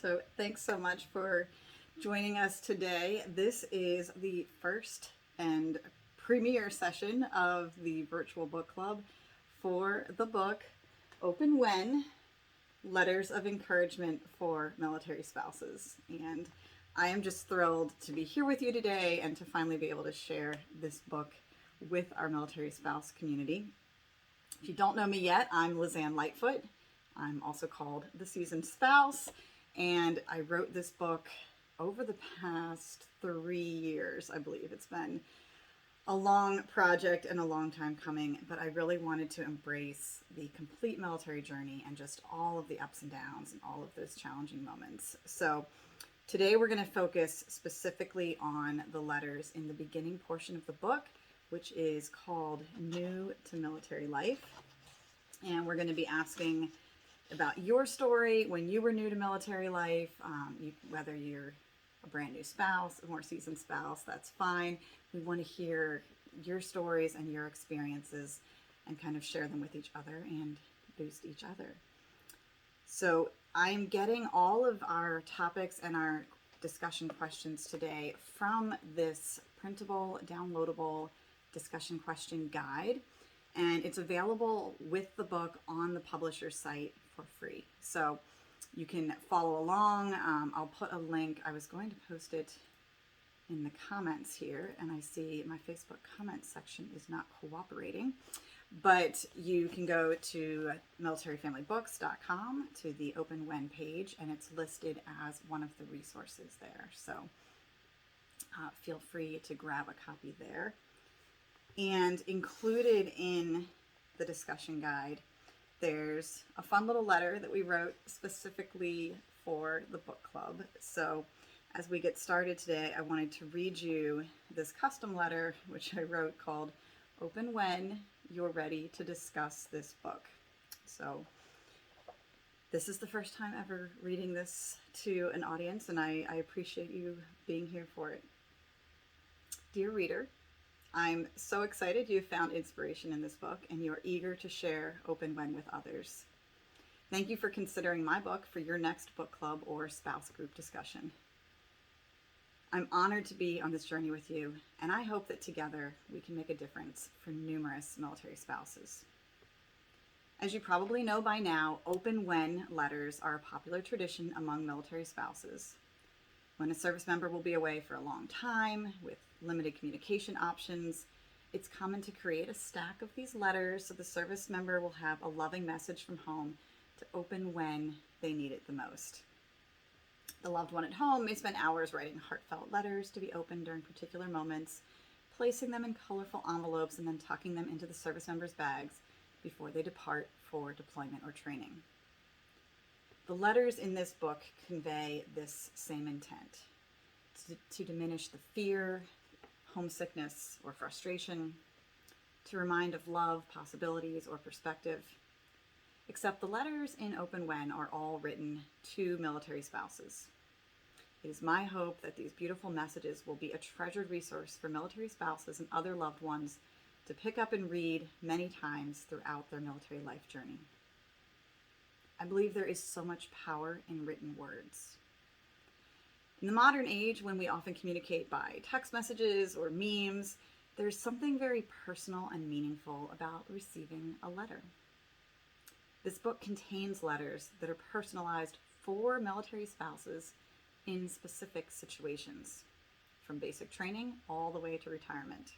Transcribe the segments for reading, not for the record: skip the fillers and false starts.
So thanks so much for joining us today. This is the first and premiere session of the virtual book club for the book Open When Letters of Encouragement for Military Spouses. And I am just thrilled to be here with you today and to finally be able to share this book with our military spouse community. If you don't know me yet, I'm Lizann Lightfoot. I'm also called the Seasoned Spouse, and I wrote this book over the past 3 years, I believe. It's been a long project and a long time coming, but I really wanted to embrace the complete military journey and just all of the ups and downs and all of those challenging moments. So today we're going to focus specifically on the letters in the beginning portion of the book, which is called New to Military Life. And we're going to be asking about your story when you were new to military life, whether you're a brand new spouse, a more seasoned spouse, that's fine. We want to hear your stories and your experiences and kind of share them with each other and boost each other. So I'm getting all of our topics and our discussion questions today from this printable, downloadable discussion question guide, and it's available with the book on the publisher's site for free. So you can follow along. I'll put a link. I was going to post it in the comments here, and I see my Facebook comments section is not cooperating, but you can go to militaryfamilybooks.com to the Open When page, and it's listed as one of the resources there. So feel free to grab a copy there. And included in the discussion guide, there's a fun little letter that we wrote specifically for the book club. So as we get started today, I wanted to read you this custom letter, which I wrote, called Open When You're Ready to Discuss This Book. So this is the first time ever reading this to an audience, and I appreciate you being here for it. Dear reader, I'm so excited you found inspiration in this book and you're eager to share Open When with others. Thank you for considering my book for your next book club or spouse group discussion. I'm honored to be on this journey with you, and I hope that together we can make a difference for numerous military spouses. As you probably know by now, Open When letters are a popular tradition among military spouses. When a service member will be away for a long time with limited communication options, it's common to create a stack of these letters so the service member will have a loving message from home to open when they need it the most. The loved one at home may spend hours writing heartfelt letters to be opened during particular moments, placing them in colorful envelopes and then tucking them into the service member's bags before they depart for deployment or training. The letters in this book convey this same intent, to diminish the fear, homesickness, or frustration, to remind of love, possibilities, or perspective. Except the letters in Open When are all written to military spouses. It is my hope that these beautiful messages will be a treasured resource for military spouses and other loved ones to pick up and read many times throughout their military life journey. I believe there is so much power in written words. In the modern age, when we often communicate by text messages or memes, there's something very personal and meaningful about receiving a letter. This book contains letters that are personalized for military spouses in specific situations, from basic training all the way to retirement.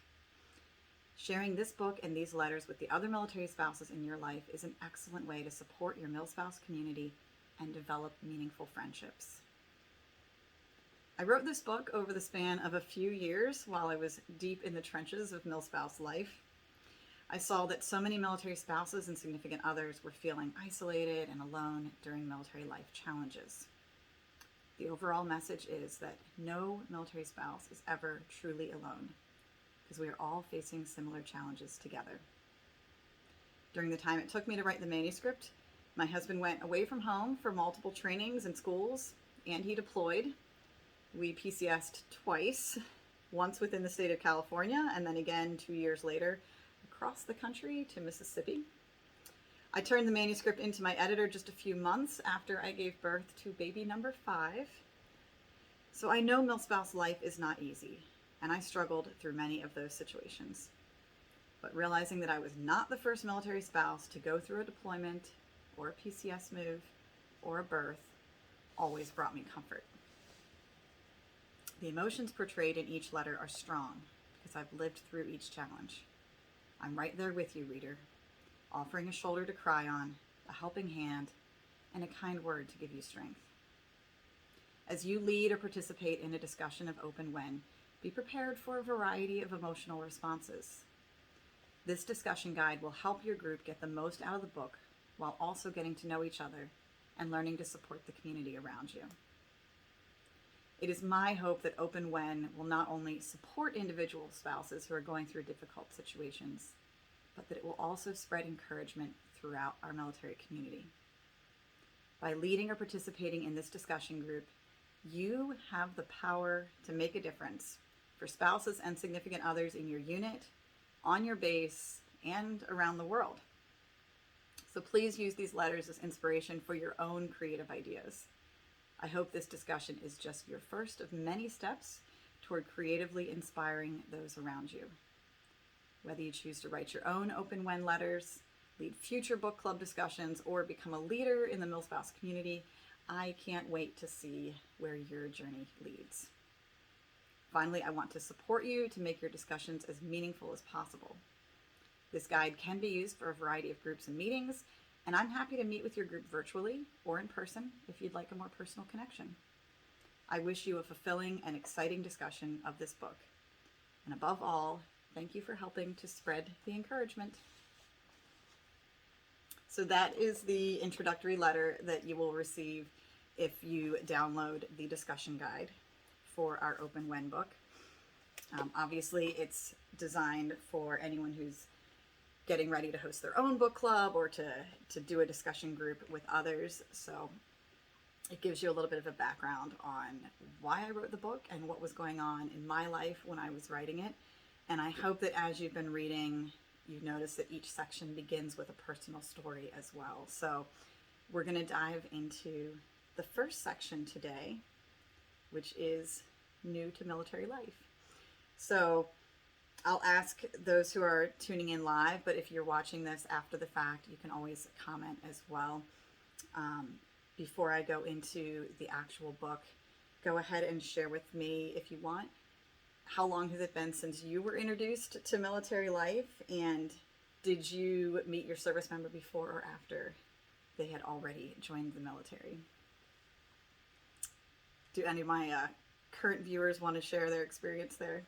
Sharing this book and these letters with the other military spouses in your life is an excellent way to support your MilSpouse community and develop meaningful friendships. I wrote this book over the span of a few years while I was deep in the trenches of MilSpouse life. I saw that so many military spouses and significant others were feeling isolated and alone during military life challenges. The overall message is that no military spouse is ever truly alone, because we are all facing similar challenges together. During the time it took me to write the manuscript, my husband went away from home for multiple trainings and schools, and he deployed. We PCS'd twice, once within the state of California, and then again 2 years later across the country to Mississippi. I turned the manuscript into my editor just a few months after I gave birth to baby number 5. So I know milspouse life is not easy, and I struggled through many of those situations. But realizing that I was not the first military spouse to go through a deployment or a PCS move or a birth always brought me comfort. The emotions portrayed in each letter are strong because I've lived through each challenge. I'm right there with you, reader, offering a shoulder to cry on, a helping hand, and a kind word to give you strength. As you lead or participate in a discussion of open when, be prepared for a variety of emotional responses. This discussion guide will help your group get the most out of the book while also getting to know each other and learning to support the community around you. It is my hope that Open When will not only support individual spouses who are going through difficult situations, but that it will also spread encouragement throughout our military community. By leading or participating in this discussion group, you have the power to make a difference for spouses and significant others in your unit, on your base, and around the world. So please use these letters as inspiration for your own creative ideas. I hope this discussion is just your first of many steps toward creatively inspiring those around you. Whether you choose to write your own Open When letters, lead future book club discussions, or become a leader in the milspouse community, I can't wait to see where your journey leads. Finally, I want to support you to make your discussions as meaningful as possible. This guide can be used for a variety of groups and meetings, and I'm happy to meet with your group virtually or in person if you'd like a more personal connection. I wish you a fulfilling and exciting discussion of this book. And above all, thank you for helping to spread the encouragement. So that is the introductory letter that you will receive if you download the discussion guide for our Open When book. Obviously, it's designed for anyone who's getting ready to host their own book club or to do a discussion group with others. So it gives you a little bit of a background on why I wrote the book and what was going on in my life when I was writing it. And I hope that as you've been reading, you've noticed that each section begins with a personal story as well. So we're going to dive into the first section today, which is new to military life. So I'll ask those who are tuning in live, but if you're watching this after the fact, you can always comment as well. Before I go into the actual book, go ahead and share with me, if you want, how long has it been since you were introduced to military life, and did you meet your service member before or after they had already joined the military? Do any of my current viewers want to share their experience there?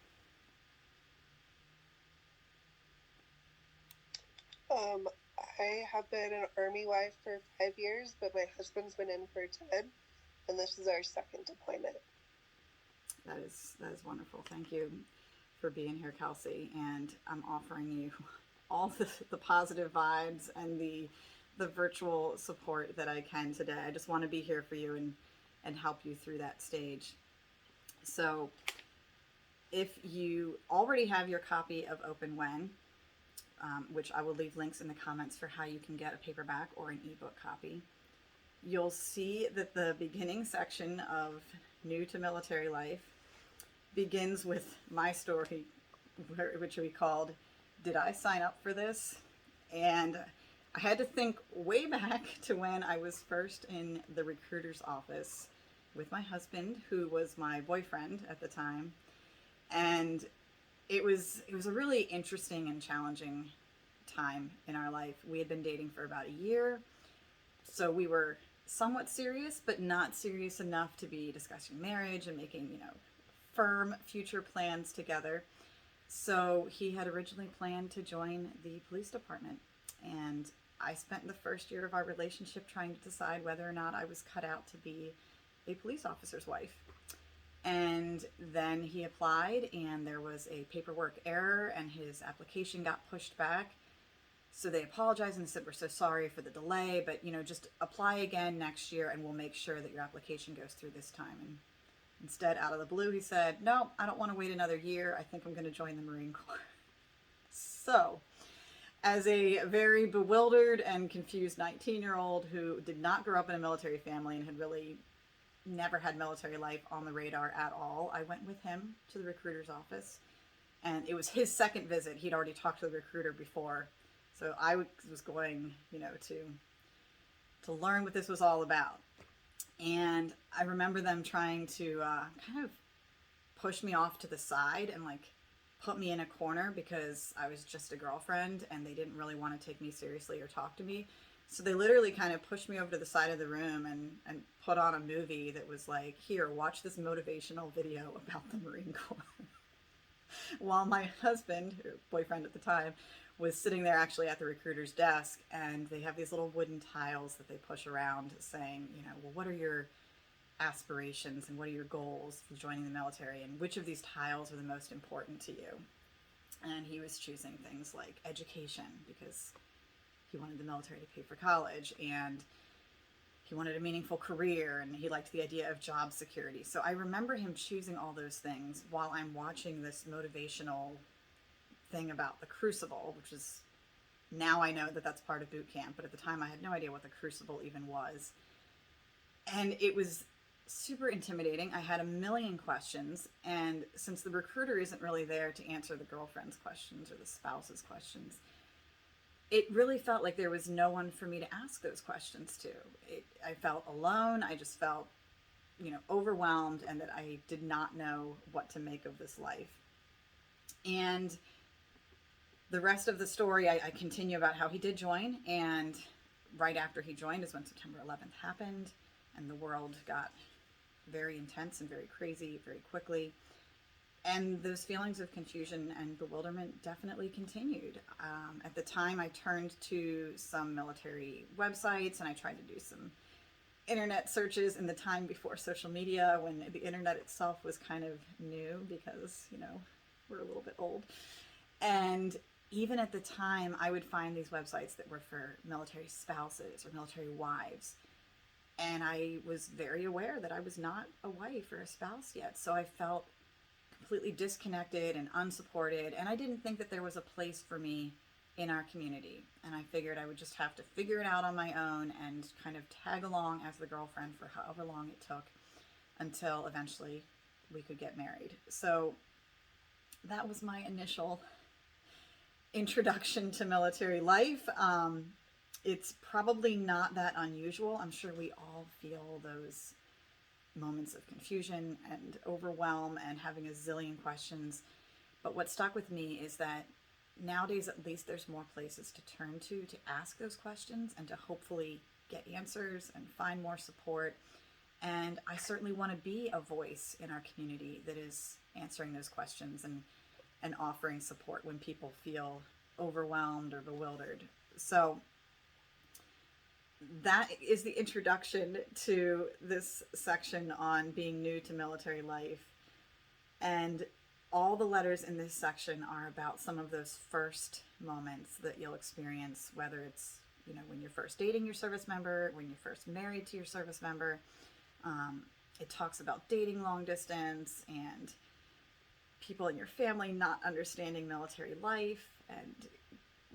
I have been an Army wife for 5 years, but my husband's been in for 10, and this is our second deployment. That is wonderful. Thank you for being here, Kelsey. And I'm offering you all the positive vibes and the virtual support that I can today. I just want to be here for you and help you through that stage. So if you already have your copy of Open When, which I will leave links in the comments for how you can get a paperback or an ebook copy, you'll see that the beginning section of New to Military Life begins with my story, which we called, Did I Sign Up for This? And I had to think way back to when I was first in the recruiter's office with my husband, who was my boyfriend at the time. And it was a really interesting and challenging time in our life. We had been dating for about a year, so we were somewhat serious, but not serious enough to be discussing marriage and making, firm future plans together. So he had originally planned to join the police department, and I spent the first year of our relationship trying to decide whether or not I was cut out to be a police officer's wife. And then he applied, and there was a paperwork error, and his application got pushed back. So they apologized and said, we're so sorry for the delay, but just apply again next year and we'll make sure that your application goes through this time. And instead, out of the blue, he said, no, I don't want to wait another year. I think I'm going to join the Marine Corps. So as a very bewildered and confused 19-year-old who did not grow up in a military family and had really never had military life on the radar at all, I went with him to the recruiter's office. And it was his second visit. He'd already talked to the recruiter before. So I was going, to learn what this was all about. And I remember them trying to kind of push me off to the side and like put me in a corner because I was just a girlfriend and they didn't really want to take me seriously or talk to me. So they literally kind of pushed me over to the side of the room and put on a movie that was like, here, watch this motivational video about the Marine Corps. While my husband, or boyfriend at the time, was sitting there actually at the recruiter's desk, and they have these little wooden tiles that they push around saying, well, what are your aspirations and what are your goals for joining the military, and which of these tiles are the most important to you? And he was choosing things like education because he wanted the military to pay for college, and he wanted a meaningful career, and he liked the idea of job security. So I remember him choosing all those things while I'm watching this motivational thing about the Crucible, which is, now I know that that's part of boot camp, but at the time I had no idea what the Crucible even was. And it was super intimidating. I had a million questions, and since the recruiter isn't really there to answer the girlfriend's questions or the spouse's questions, it really felt like there was no one for me to ask those questions to. I felt alone. I just felt, overwhelmed, and that I did not know what to make of this life. And the rest of the story, I continue about how he did join, and right after he joined is when September 11th happened, and the world got very intense and very crazy very quickly. And those feelings of confusion and bewilderment definitely continued. At the time, I turned to some military websites and I tried to do some internet searches in the time before social media, when the internet itself was kind of new because, we're a little bit old. And even at the time, I would find these websites that were for military spouses or military wives. And I was very aware that I was not a wife or a spouse yet. So I felt completely disconnected and unsupported, and I didn't think that there was a place for me in our community, and I figured I would just have to figure it out on my own and kind of tag along as the girlfriend for however long it took until eventually we could get married. So that was my initial introduction to military life. It's probably not that unusual. I'm sure we all feel those moments of confusion and overwhelm and having a zillion questions. But what stuck with me is that nowadays, at least, there's more places to turn to ask those questions and to hopefully get answers and find more support. And I certainly want to be a voice in our community that is answering those questions and offering support when people feel overwhelmed or bewildered. So that is the introduction to this section on being new to military life. And all the letters in this section are about some of those first moments that you'll experience, whether it's, when you're first dating your service member, when you're first married to your service member. It talks about dating long distance and people in your family not understanding military life and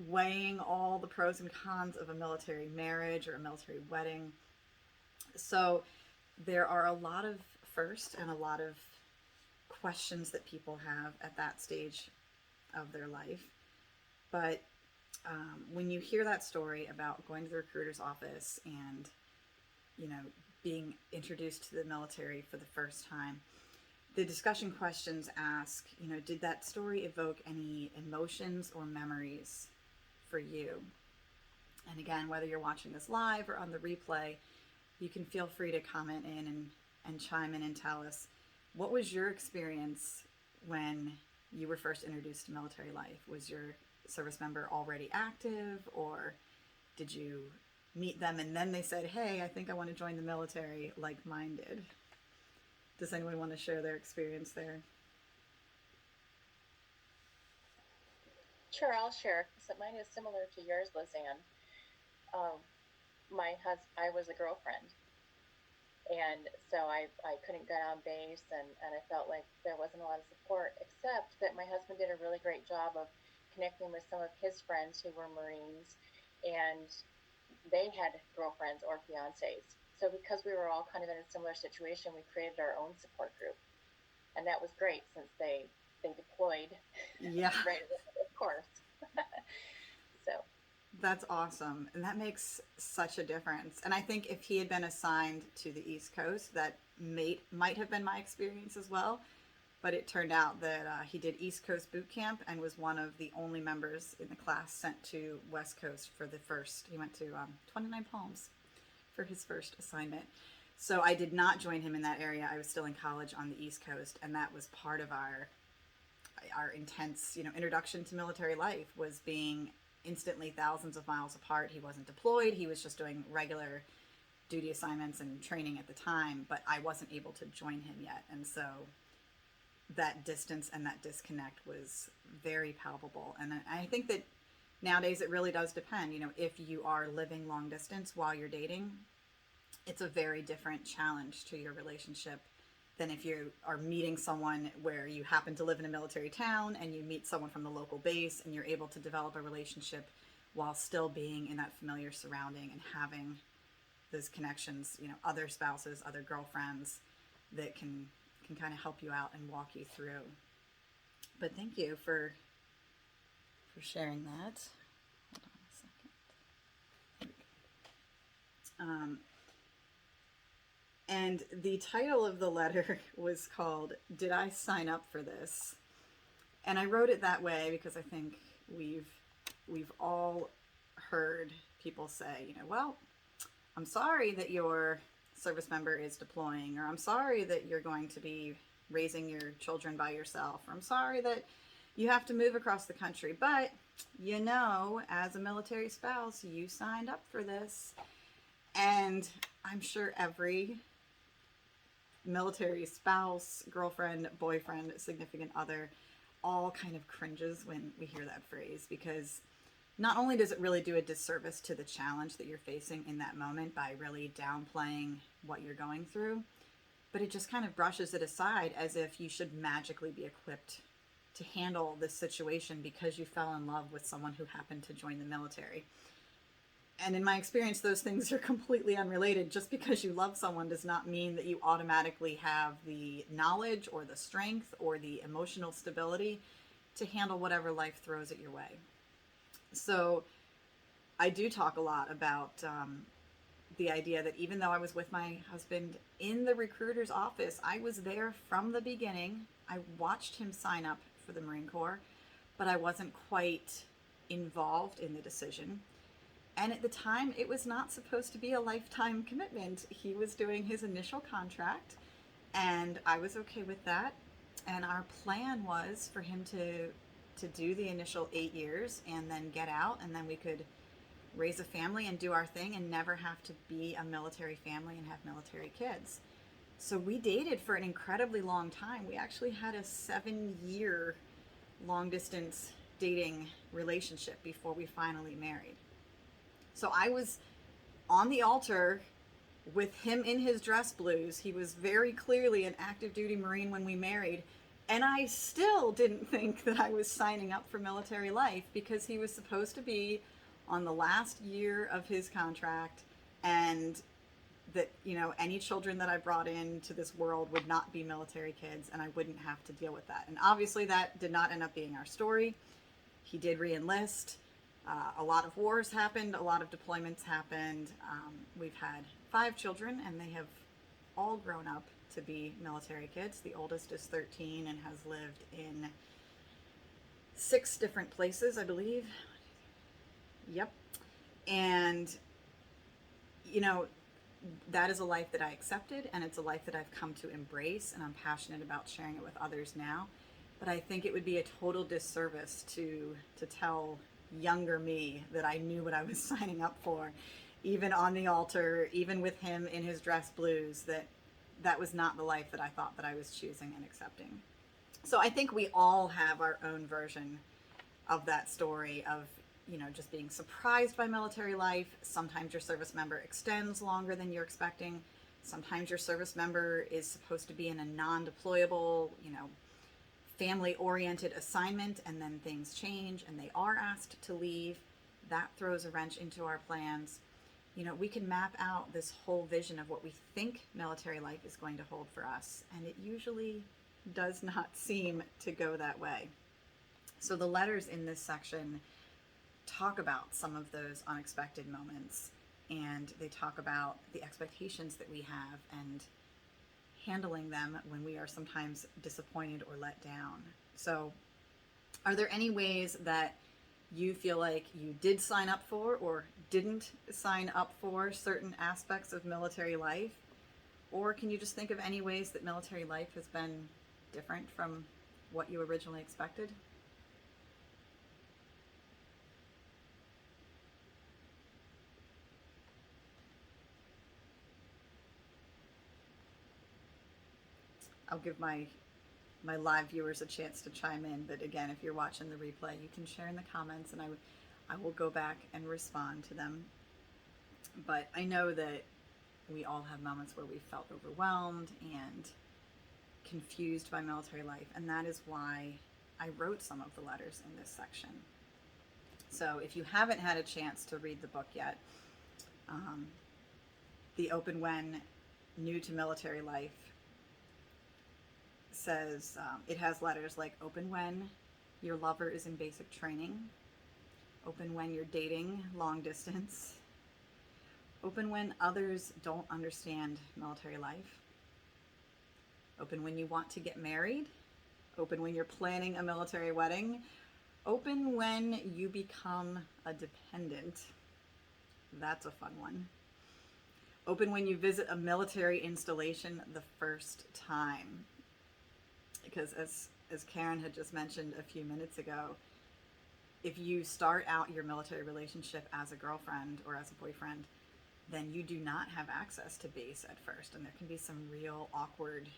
weighing all the pros and cons of a military marriage or a military wedding. So there are a lot of first and a lot of questions that people have at that stage of their life. But when you hear that story about going to the recruiter's office and, being introduced to the military for the first time, the discussion questions ask, did that story evoke any emotions or memories for you? And again, whether you're watching this live or on the replay, you can feel free to comment in and chime in and tell us, what was your experience when you were first introduced to military life? Was your service member already active, or did you meet them and then they said, hey, I think I want to join the military, like mine did? Does anyone want to share their experience there? Sure, I'll share. So mine is similar to yours, Lizann. I was a girlfriend, and so I couldn't get on base, and I felt like there wasn't a lot of support, except that my husband did a really great job of connecting with some of his friends who were Marines, and they had girlfriends or fiancés. So because we were all kind of in a similar situation, we created our own support group, and that was great since they deployed Yeah. right away, of course. So That's awesome. And that makes such a difference. And I think if he had been assigned to the East Coast, that might have been my experience as well. But it turned out that he did East Coast boot camp and was one of the only members in the class sent to West Coast for the first. He went to 29 Palms for his first assignment. So I did not join him in that area. I was still in college on the East Coast, and that was part of our intense, introduction to military life, was being instantly thousands of miles apart. He wasn't deployed. He was just doing regular duty assignments and training at the time, but I wasn't able to join him yet. And so that distance and that disconnect was very palpable. And I think that nowadays it really does depend. If you are living long distance while you're dating, it's a very different challenge to your relationship than if you are meeting someone where you happen to live in a military town and you meet someone from the local base and you're able to develop a relationship while still being in that familiar surrounding and having those connections, other spouses, other girlfriends that can kind of help you out and walk you through. But thank you for sharing that. Hold on a second. And the title of the letter was called "Did I Sign Up for This?" And I wrote it that way because I think we've all heard people say, well, I'm sorry that your service member is deploying, or I'm sorry that you're going to be raising your children by yourself, or I'm sorry that you have to move across the country, but as a military spouse, you signed up for this. And I'm sure every military spouse, girlfriend, boyfriend, significant other all kind of cringes when we hear that phrase, because not only does it really do a disservice to the challenge that you're facing in that moment by really downplaying what you're going through, but it just kind of brushes it aside as if you should magically be equipped to handle this situation because you fell in love with someone who happened to join the military. And in my experience, those things are completely unrelated. Just because you love someone does not mean that you automatically have the knowledge or the strength or the emotional stability to handle whatever life throws at your way. So I do talk a lot about the idea that even though I was with my husband in the recruiter's office, I was there from the beginning. I watched him sign up for the Marine Corps, but I wasn't quite involved in the decision. And at the time, it was not supposed to be a lifetime commitment. He was doing his initial contract, and I was okay with that. And our plan was for him to do the initial 8 years and then get out, and then we could raise a family and do our thing and never have to be a military family and have military kids. So we dated for an incredibly long time. We actually had a 7-year long distance dating relationship before we finally married. So I was on the altar with him in his dress blues. He was very clearly an active duty Marine when we married. And I still didn't think that I was signing up for military life because he was supposed to be on the last year of his contract, and that, any children that I brought into this world would not be military kids and I wouldn't have to deal with that. And obviously that did not end up being our story. He did re-enlist. A lot of wars happened, a lot of deployments happened. We've had 5 children, and they have all grown up to be military kids. The oldest is 13 and has lived in 6 different places, I believe. Yep. And, that is a life that I accepted, and it's a life that I've come to embrace, and I'm passionate about sharing it with others now. But I think it would be a total disservice to tell younger me that I knew what I was signing up for, even on the altar, even with him in his dress blues, that was not the life that I thought that I was choosing and accepting. So I think we all have our own version of that story of, just being surprised by military life. Sometimes your service member extends longer than you're expecting. Sometimes your service member is supposed to be in a non-deployable, family-oriented assignment and then things change and they are asked to leave, that throws a wrench into our plans. We can map out this whole vision of what we think military life is going to hold for us, and it usually does not seem to go that way. So the letters in this section talk about some of those unexpected moments, and they talk about the expectations that we have and handling them when we are sometimes disappointed or let down. So are there any ways that you feel like you did sign up for or didn't sign up for certain aspects of military life? Or can you just think of any ways that military life has been different from what you originally expected? I'll give my live viewers a chance to chime in, but again, if you're watching the replay, you can share in the comments and I will go back and respond to them. But I know that we all have moments where we felt overwhelmed and confused by military life, and that is why I wrote some of the letters in this section. So if you haven't had a chance to read the book yet, The Open When New to Military Life says, it has letters like open when your lover is in basic training, open when you're dating long distance, open when others don't understand military life, open when you want to get married, open when you're planning a military wedding, open when you become a dependent. That's a fun one. Open when you visit a military installation the first time. Because as Karen had just mentioned a few minutes ago, if you start out your military relationship as a girlfriend or as a boyfriend, then you do not have access to base at first. And there can be some real awkward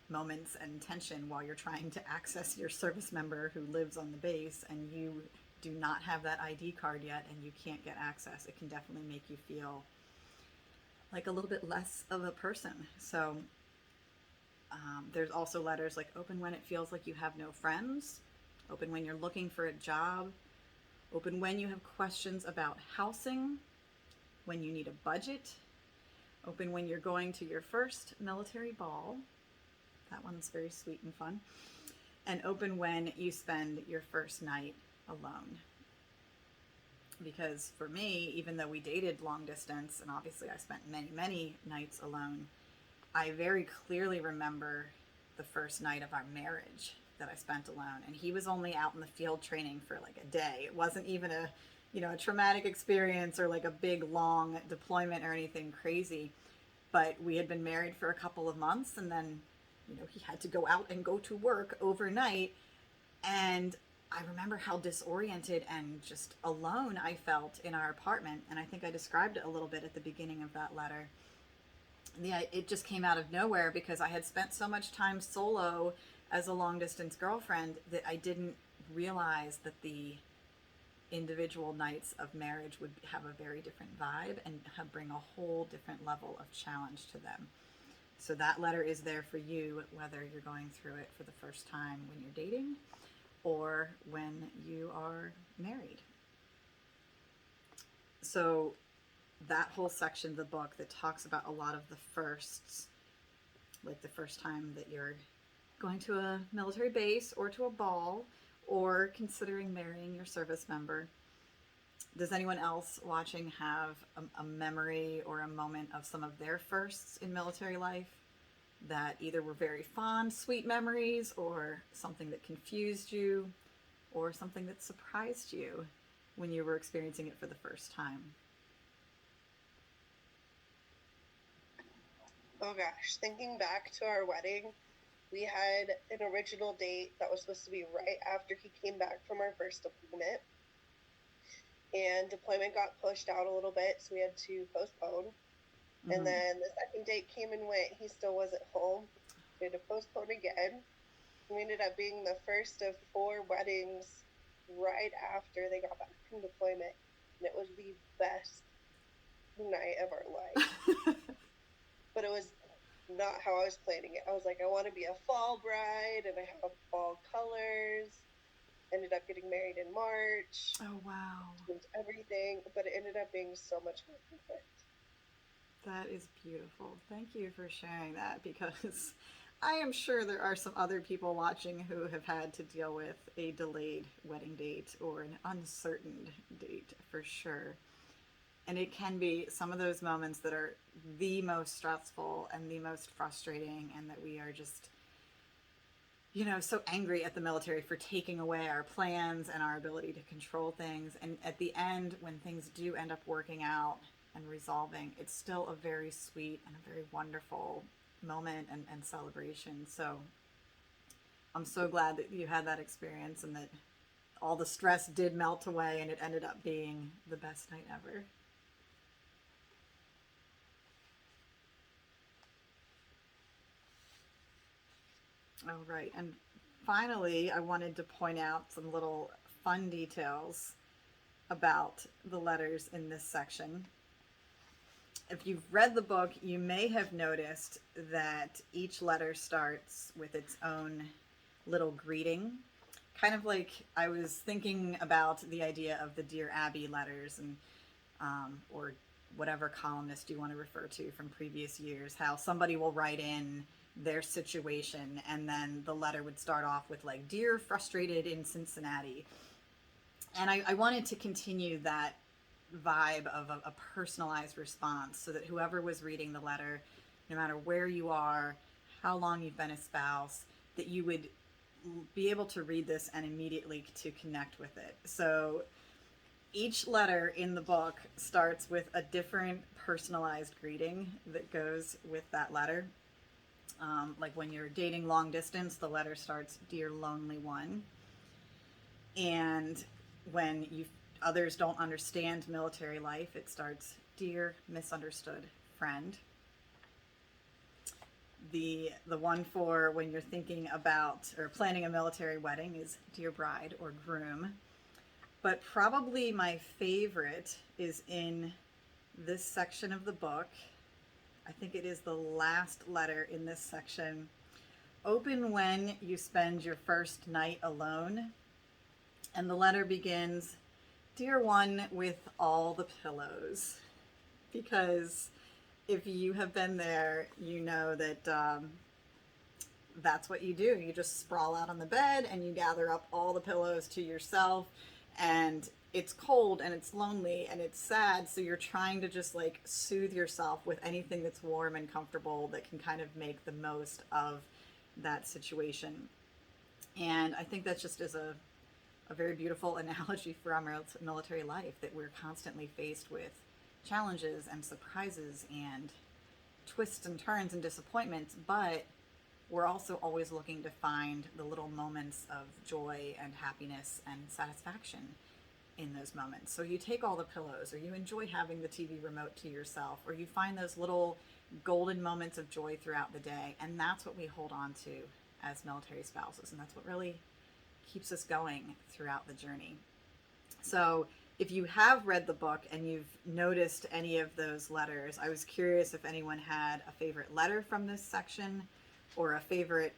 moments and tension while you're trying to access your service member who lives on the base and you do not have that ID card yet and you can't get access. It can definitely make you feel like a little bit less of a person. So there's also letters like open when it feels like you have no friends, open when you're looking for a job, open when you have questions about housing, when you need a budget, open when you're going to your first military ball. That one's very sweet and fun. And open when you spend your first night alone. Because for me, even though we dated long distance, and obviously I spent many, many nights alone, I very clearly remember the first night of our marriage that I spent alone. And he was only out in the field training for like a day. It wasn't even a traumatic experience or like a big long deployment or anything crazy. But we had been married for a couple of months, and then, he had to go out and go to work overnight. And I remember how disoriented and just alone I felt in our apartment. And I think I described it a little bit at the beginning of that letter. Yeah, it just came out of nowhere because I had spent so much time solo as a long distance girlfriend that I didn't realize that the individual nights of marriage would have a very different vibe and bring a whole different level of challenge to them. So that letter is there for you, whether you're going through it for the first time when you're dating or when you are married. So that whole section of the book that talks about a lot of the firsts, like the first time that you're going to a military base or to a ball or considering marrying your service member. Does anyone else watching have a memory or a moment of some of their firsts in military life that either were very fond, sweet memories, or something that confused you, or something that surprised you when you were experiencing it for the first time? Oh gosh, thinking back to our wedding, we had an original date that was supposed to be right after he came back from our first deployment. And deployment got pushed out a little bit, so we had to postpone. Mm-hmm. And then the second date came and went. He still wasn't home. We had to postpone again. We ended up being the first of 4 weddings right after they got back from deployment. And it was the best night of our life. But it was not how I was planning it. I was like, I want to be a fall bride and I have fall colors. Ended up getting married in March. Oh, wow. Changed everything, but it ended up being so much more perfect. That is beautiful. Thank you for sharing that, because I am sure there are some other people watching who have had to deal with a delayed wedding date or an uncertain date for sure. And it can be some of those moments that are the most stressful and the most frustrating, and that we are just, so angry at the military for taking away our plans and our ability to control things. And at the end, when things do end up working out and resolving, it's still a very sweet and a very wonderful moment and celebration. So I'm so glad that you had that experience and that all the stress did melt away and it ended up being the best night ever. All right. And finally, I wanted to point out some little fun details about the letters in this section. If you've read the book, you may have noticed that each letter starts with its own little greeting. Kind of like I was thinking about the idea of the Dear Abby letters, and or whatever columnist you want to refer to from previous years, how somebody will write in their situation and then the letter would start off with like, Dear Frustrated in Cincinnati. And I wanted to continue that vibe of a personalized response, so that whoever was reading the letter, no matter where you are, how long you've been a spouse, that you would be able to read this and immediately to connect with it. So each letter in the book starts with a different personalized greeting that goes with that letter. Like when you're dating long distance, the letter starts, Dear Lonely One. And when others don't understand military life, it starts, Dear Misunderstood Friend. The one for when you're thinking about or planning a military wedding is Dear Bride or Groom. But probably my favorite is in this section of the book. I think it is the last letter in this section. Open when you spend your first night alone. And the letter begins, Dear One with all the pillows. Because if you have been there, you know that that's what you do. You just sprawl out on the bed and you gather up all the pillows to yourself. And it's cold and it's lonely and it's sad. So you're trying to just like soothe yourself with anything that's warm and comfortable that can kind of make the most of that situation. And I think that just is a very beautiful analogy for our military life, that we're constantly faced with challenges and surprises and twists and turns and disappointments, but we're also always looking to find the little moments of joy and happiness and satisfaction in those moments. So you take all the pillows, or you enjoy having the TV remote to yourself, or you find those little golden moments of joy throughout the day, and that's what we hold on to as military spouses, and that's what really keeps us going throughout the journey. So if you have read the book and you've noticed any of those letters, I was curious if anyone had a favorite letter from this section, or a favorite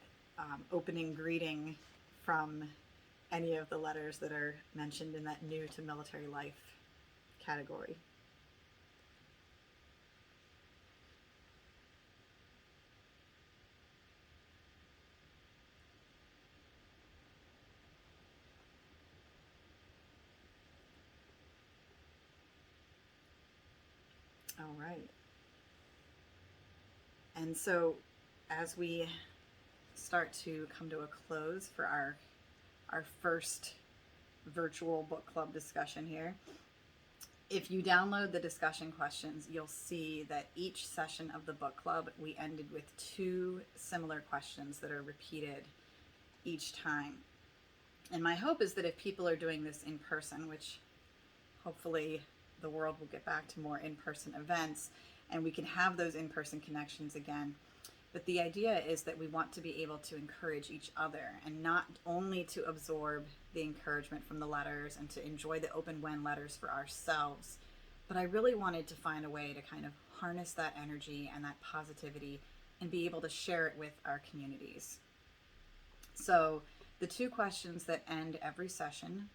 opening greeting from any of the letters that are mentioned in that new to military life category. All right. And so as we start to come to a close for our first virtual book club discussion here, if you download the discussion questions, you'll see that each session of the book club, we ended with 2 similar questions that are repeated each time. And my hope is that if people are doing this in person, which hopefully the world will get back to more in-person events and we can have those in-person connections again, but the idea is that we want to be able to encourage each other, and not only to absorb the encouragement from the letters and to enjoy the open when letters for ourselves, but I really wanted to find a way to kind of harness that energy and that positivity and be able to share it with our communities. So the two questions that end every session,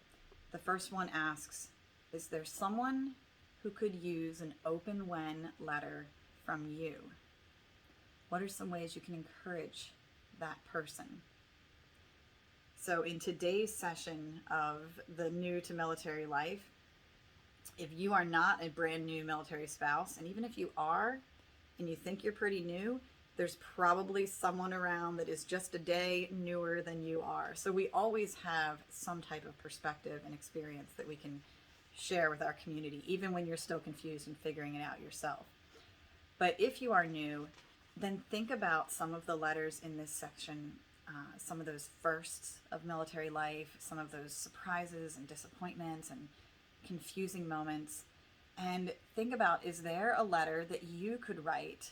the first one asks, is there someone who could use an open when letter from you? What are some ways you can encourage that person? So in today's session of the New to Military Life, if you are not a brand new military spouse, and even if you are and you think you're pretty new, there's probably someone around that is just a day newer than you are. So we always have some type of perspective and experience that we can share with our community, even when you're still confused and figuring it out yourself. But if you are new, then think about some of the letters in this section, some of those firsts of military life, some of those surprises and disappointments and confusing moments, and think about, is there a letter that you could write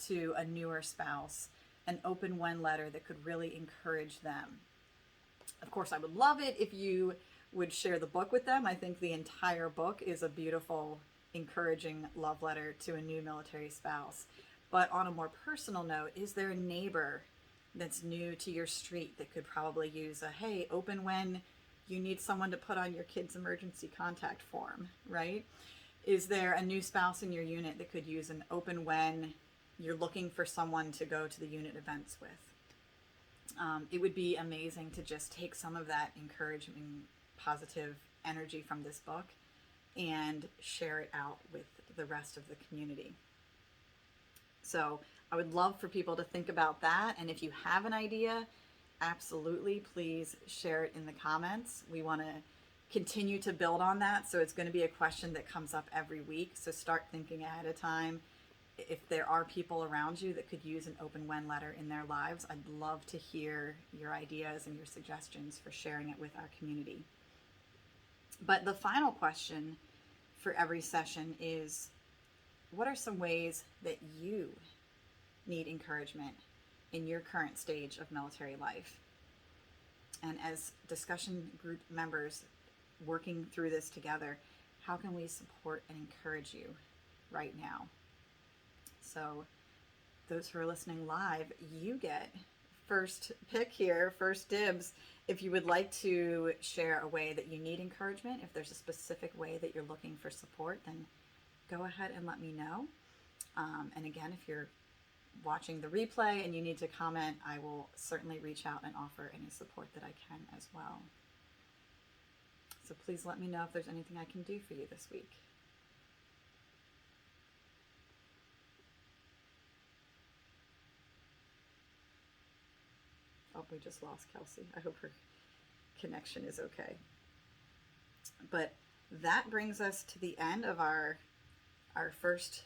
to a newer spouse, an open when letter that could really encourage them? Of course, I would love it if you would share the book with them. I think the entire book is a beautiful, encouraging love letter to a new military spouse. But on a more personal note, is there a neighbor that's new to your street that could probably use a, hey, open when you need someone to put on your kid's emergency contact form, right? Is there a new spouse in your unit that could use an open when you're looking for someone to go to the unit events with? It would be amazing to just take some of that encouraging, positive energy from this book and share it out with the rest of the community. So I would love for people to think about that. And if you have an idea, absolutely, please share it in the comments. We want to continue to build on that. So it's going to be a question that comes up every week. So start thinking ahead of time. If there are people around you that could use an open when letter in their lives, I'd love to hear your ideas and your suggestions for sharing it with our community. But the final question for every session is, what are some ways that you need encouragement in your current stage of military life? And as discussion group members working through this together, how can we support and encourage you right now? So those who are listening live, you get first pick here, first dibs. If you would like to share a way that you need encouragement, if there's a specific way that you're looking for support, then go ahead and let me know. And again, if you're watching the replay and you need to comment, I will certainly reach out and offer any support that I can as well. So please let me know if there's anything I can do for you this week. Oh, we just lost Kelsey. I hope her connection is okay. But that brings us to the end of our first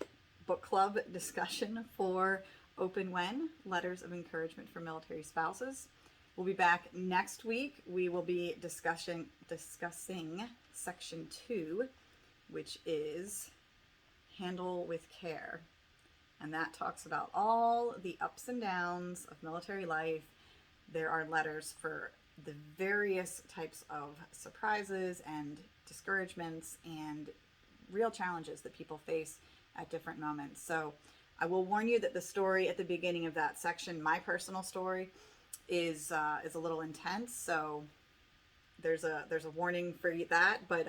book club discussion for Open When, Letters of Encouragement for Military Spouses. We'll be back next week. We will be discussing section 2, which is Handle with Care. And that talks about all the ups and downs of military life. There are letters for the various types of surprises and discouragements and real challenges that people face at different moments. So I will warn you that the story at the beginning of that section, my personal story, is a little intense. So there's a warning for that, but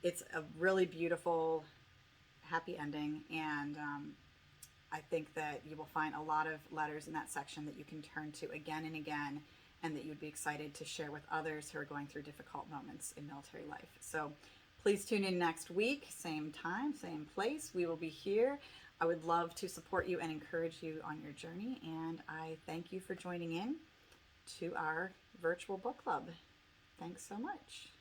it's a really beautiful, happy ending, and I think that you will find a lot of letters in that section that you can turn to again and again, and that you would be excited to share with others who are going through difficult moments in military life. So please tune in next week, same time, same place. We will be here. I would love to support you and encourage you on your journey, and I thank you for joining in to our virtual book club. Thanks so much.